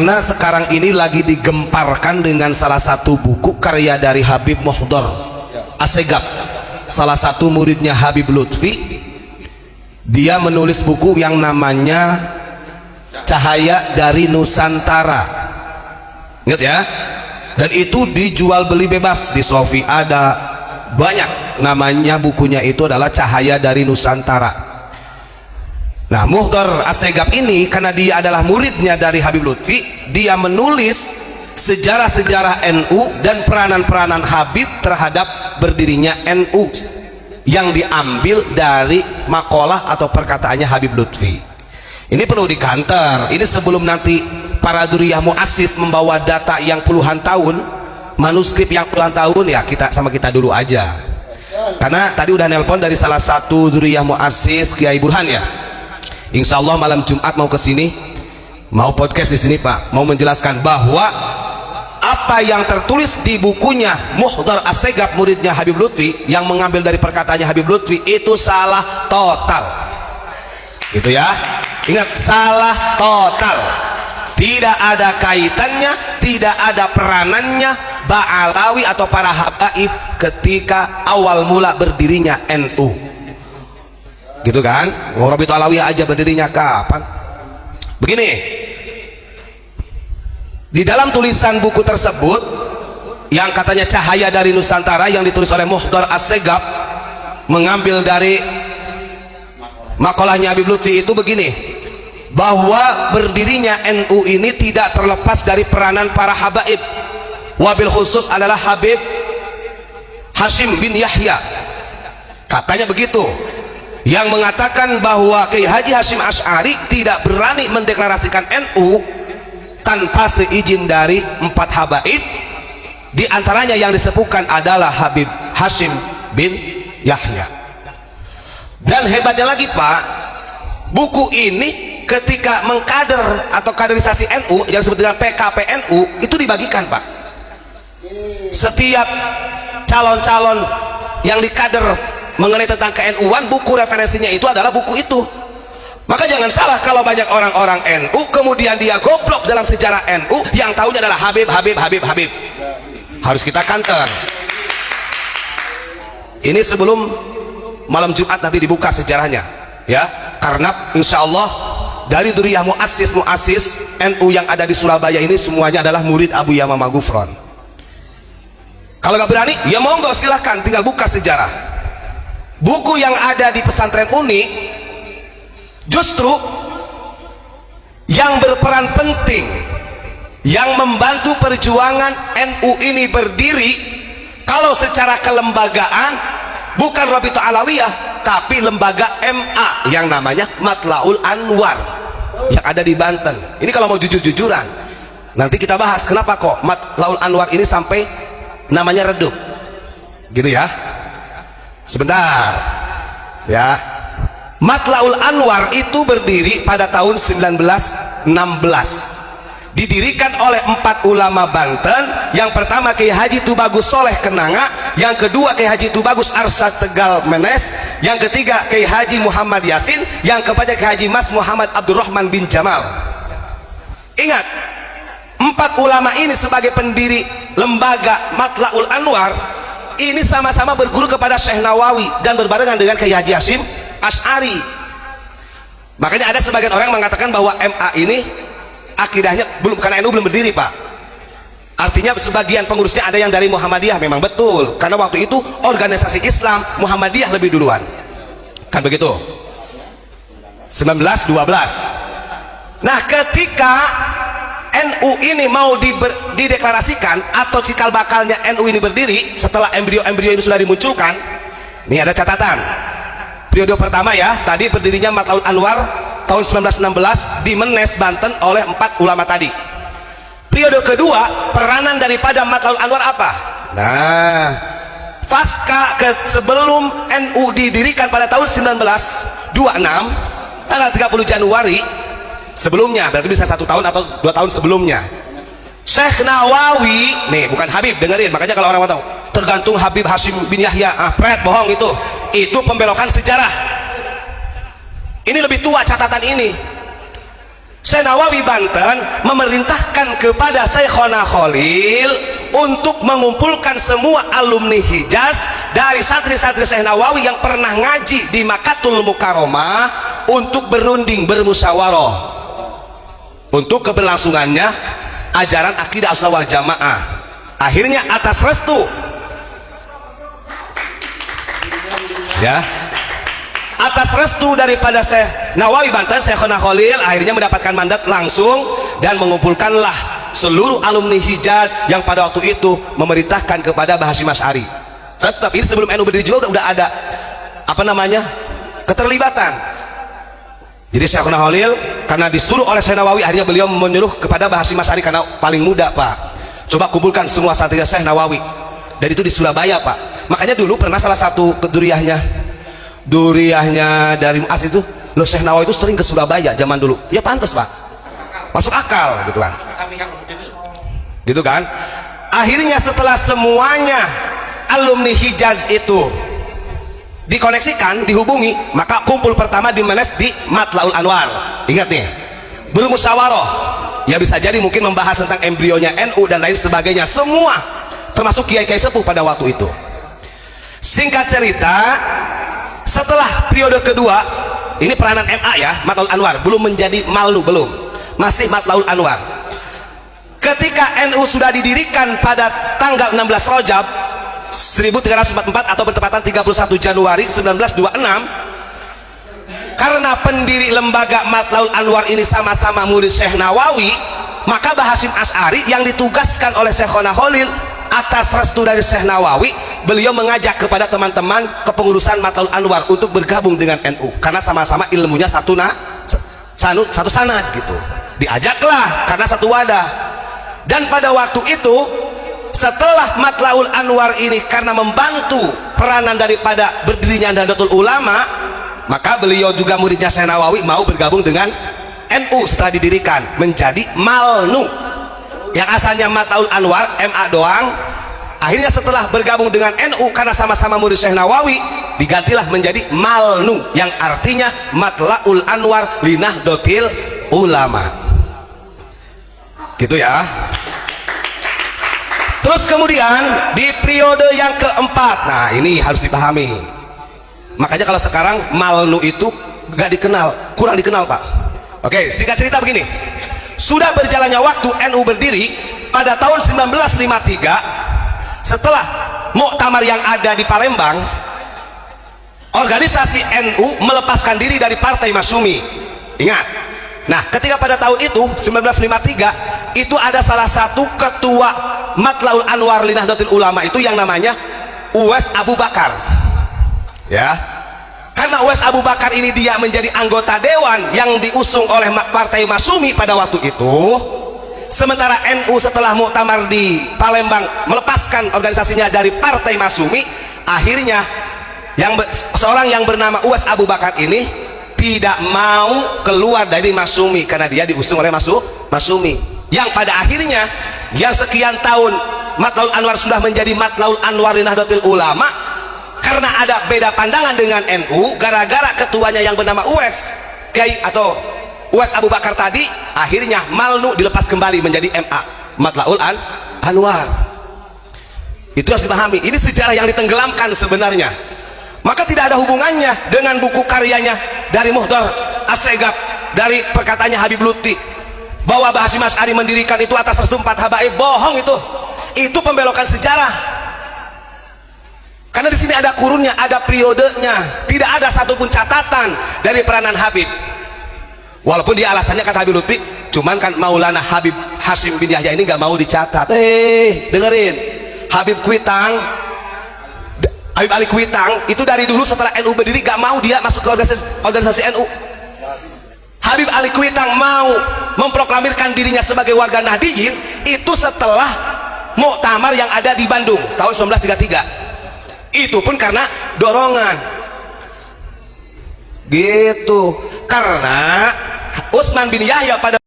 Karena sekarang ini lagi digemparkan dengan salah satu buku karya dari Habib Muhdar Assegaf, salah satu muridnya Habib Lutfi. Dia menulis buku yang namanya Cahaya dari Nusantara, ingat ya, dan itu dijual beli bebas di Sofi, ada banyak. Namanya bukunya itu adalah Cahaya dari Nusantara. Nah, Muhdar Assegaf ini karena dia adalah muridnya dari Habib Lutfi, dia menulis sejarah-sejarah NU dan peranan-peranan Habib terhadap berdirinya NU yang diambil dari makalah atau perkataannya Habib Lutfi. Ini perlu dikanter. Ini sebelum nanti para duriyah muassis membawa data yang puluhan tahun, manuskrip yang puluhan tahun, ya kita sama kita dulu aja. Karena tadi udah nelpon dari salah satu duriyah muassis Kiai Burhan ya. Insya Allah malam Jumat mau kesini, mau podcast di sini Pak, mau menjelaskan bahwa apa yang tertulis di bukunya Muhdar Assegaf muridnya Habib Lutfi yang mengambil dari perkataannya Habib Lutfi itu salah total, gitu ya. Ingat, salah total, tidak ada kaitannya, tidak ada peranannya Ba'alawi atau para habaib ketika awal mula berdirinya NU. Gitu kan? Rabitul Alawiyah aja berdirinya kapan? Begini, di dalam tulisan buku tersebut yang katanya Cahaya dari Nusantara yang ditulis oleh Muhdar Assegaf mengambil dari makalahnya Habib Lutfi itu begini, bahwa berdirinya NU ini tidak terlepas dari peranan para habaib, wabil khusus adalah Habib Hashim bin Yahya, katanya begitu, yang mengatakan bahwa Kiai Haji Hashim Asy'ari tidak berani mendeklarasikan NU tanpa seizin dari 4 habaib, di antaranya yang disepuhkan adalah Habib Hashim bin Yahya. Dan hebatnya lagi Pak, buku ini ketika mengkader atau kaderisasi NU yang disebut dengan PKPNU itu dibagikan Pak. Setiap calon-calon yang dikader mengenai tentang ke-NU-an, buku referensinya itu adalah buku itu. Maka jangan salah kalau banyak orang-orang NU kemudian dia goblok dalam sejarah NU, yang tahunya adalah Habib. Harus kita kantor. Ini sebelum malam Jumat nanti dibuka sejarahnya ya, karena insya Allah dari duriyah muassis NU yang ada di Surabaya ini semuanya adalah murid Abu Yamamah Gufron. Kalau nggak berani ya monggo silahkan, tinggal buka sejarah. Buku yang ada di pesantren Uni justru yang berperan penting, yang membantu perjuangan NU ini berdiri, kalau secara kelembagaan bukan Rabitul Alawiyah tapi lembaga MA yang namanya Matlaul Anwar yang ada di Banten. Ini kalau mau jujur-jujuran nanti kita bahas kenapa kok Matlaul Anwar ini sampai namanya redup, gitu ya. Sebentar ya, Matlaul Anwar itu berdiri pada tahun 1916, didirikan oleh 4 ulama Banten. Yang pertama Kiai Haji Tubagus Soleh Kenanga, yang kedua Kiai Haji Tubagus Arsad Tegal Menes, yang ketiga Kiai Haji Muhammad Yasin, yang keempat Kiai Haji Mas Muhammad Abdurrahman bin Jamal. Ingat, 4 ulama ini sebagai pendiri lembaga Matlaul Anwar ini sama-sama berguru kepada Syekh Nawawi dan berbarengan dengan Kiai Haji Hashim Asy'ari. Makanya ada sebagian orang yang mengatakan bahwa MA ini akidahnya belum, karena NU belum berdiri Pak. Artinya sebagian pengurusnya ada yang dari Muhammadiyah. Memang betul, karena waktu itu organisasi Islam Muhammadiyah lebih duluan, kan begitu, 1912. Nah, ketika NU ini mau dideklarasikan atau cikal bakalnya NU ini berdiri setelah embrio-embrio ini sudah dimunculkan, ini ada catatan. Periode pertama ya, tadi berdirinya Matlaul Anwar tahun 1916 di Menes, Banten oleh 4 ulama tadi. Periode kedua, peranan daripada Matlaul Anwar apa? Nah, pasca sebelum NU didirikan pada tahun 1926 tanggal 30 Januari sebelumnya, berarti bisa 1 tahun atau 2 tahun sebelumnya, Syekh Nawawi, nih bukan Habib, dengerin. Makanya kalau orang mau tahu tergantung Habib Hashim bin Yahya, bohong itu pembelokan sejarah. Ini lebih tua catatan ini. Syekh Nawawi Banten memerintahkan kepada Syekhona Khalil untuk mengumpulkan semua alumni Hijaz dari santri-santri Syekh Nawawi yang pernah ngaji di Makkatul Mukarramah untuk berunding, bermusyawarah untuk keberlangsungannya ajaran akidah Ahlussunnah wal Jamaah. Akhirnya atas restu atas restu daripada Syekh Nawawi Banten, Syekhona Khalil akhirnya mendapatkan mandat langsung dan mengumpulkanlah seluruh alumni Hijaz yang pada waktu itu memerintahkan kepada Mbah Hasyim Asy'ari. Tetap ini sebelum NU berdiri juga udah ada keterlibatan. Jadi Syekhona Khalil karena disuruh oleh Syekh Nawawi, akhirnya beliau menyuruh kepada Mbah Hasyim Asy'ari karena paling muda, Pak, coba kumpulkan semua santri Syekh Nawawi, dan itu di Surabaya, Pak. Makanya dulu pernah salah satu duriahnya dari Mu'az itu, loh, Syekh Nawawi itu sering ke Surabaya zaman dulu. Ya pantas, Pak, masuk akal gitu kan. Gitu kan. Akhirnya setelah semuanya alumni Hijaz itu dikoneksikan, dihubungi, maka kumpul pertama di Menes di Matlaul Anwar. Ingat nih, bermusyawarah. Ya bisa jadi mungkin membahas tentang embrionya NU dan lain sebagainya, semua termasuk kiai-kiai sepuh pada waktu itu. Singkat cerita, setelah periode kedua, ini peranan MA ya, Matlaul Anwar, belum menjadi Malnu, belum, masih Matlaul Anwar. Ketika NU sudah didirikan pada tanggal 16 Rajab 1344 atau bertepatan 31 Januari 1926, karena pendiri lembaga Matlaul Anwar ini sama-sama murid Syekh Nawawi, maka Mbah Hasyim Asy'ari yang ditugaskan oleh Syekhona Khalil atas restu dari Syekh Nawawi, beliau mengajak kepada teman-teman kepengurusan Matlaul Anwar untuk bergabung dengan NU karena sama-sama ilmunya satu sanad gitu. Diajaklah karena satu wadah. Dan pada waktu itu setelah Matlaul Anwar ini karena membantu peranan daripada berdirinya Nahdlatul Ulama, maka beliau juga muridnya Syekh Nawawi mau bergabung dengan NU setelah didirikan menjadi Malnu, yang asalnya Matlaul Anwar MA doang. Akhirnya setelah bergabung dengan NU karena sama-sama murid Syekh Nawawi, digantilah menjadi Malnu yang artinya Matlaul Anwar li Nahdlatul Ulama. Gitu ya. Terus kemudian di periode yang keempat, nah ini harus dipahami. Makanya kalau sekarang Malnu itu gak dikenal, kurang dikenal, Pak. Oke, singkat cerita begini. Sudah berjalannya waktu NU berdiri pada tahun 1953, setelah muktamar yang ada di Palembang, organisasi NU melepaskan diri dari Partai Masyumi. Ingat. Nah, ketika pada tahun itu 1953 itu ada salah satu ketua Matlaul Anwar li Nahdlatul Ulama itu yang namanya Uwais Abu Bakar. Ya. Karena Uwais Abu Bakar ini dia menjadi anggota dewan yang diusung oleh Partai Masyumi pada waktu itu. Sementara NU setelah muktamar di Palembang melepaskan organisasinya dari Partai Masyumi, akhirnya seorang yang bernama Uwais Abu Bakar ini tidak mau keluar dari Masyumi karena dia diusung oleh Masyumi. Yang pada akhirnya yang sekian tahun Matlaul Anwar sudah menjadi Matlaul Anwar li Nahdlatul Ulama, karena ada beda pandangan dengan NU gara-gara ketuanya yang bernama Uwais Abu Bakar tadi, akhirnya Malnu dilepas kembali menjadi MA Matlaul Anwar. Itu harus dipahami, ini sejarah yang ditenggelamkan sebenarnya. Maka tidak ada hubungannya dengan buku karyanya dari Muhdar As-Segaf, dari perkataannya Habib Lutfi bahwa Mbah Hasyim Asy'ari mendirikan itu atas restu 4 habaib. Bohong itu pembelokan sejarah. Karena di sini ada kurunnya, ada periodenya, tidak ada satupun catatan dari peranan Habib. Walaupun dia alasannya kata Habib Lutfi, cuman kan Maulana Habib Hasyim bin Yahya ini nggak mau dicatat. Dengerin, Habib Ali Kuitang itu dari dulu setelah NU berdiri gak mau dia masuk ke organisasi NU. Habib Ali Kuitang mau memproklamirkan dirinya sebagai warga Nahdiyin itu setelah muktamar yang ada di Bandung tahun 1933. Itu pun karena dorongan. Gitu. Karena Utsman bin Yahya pada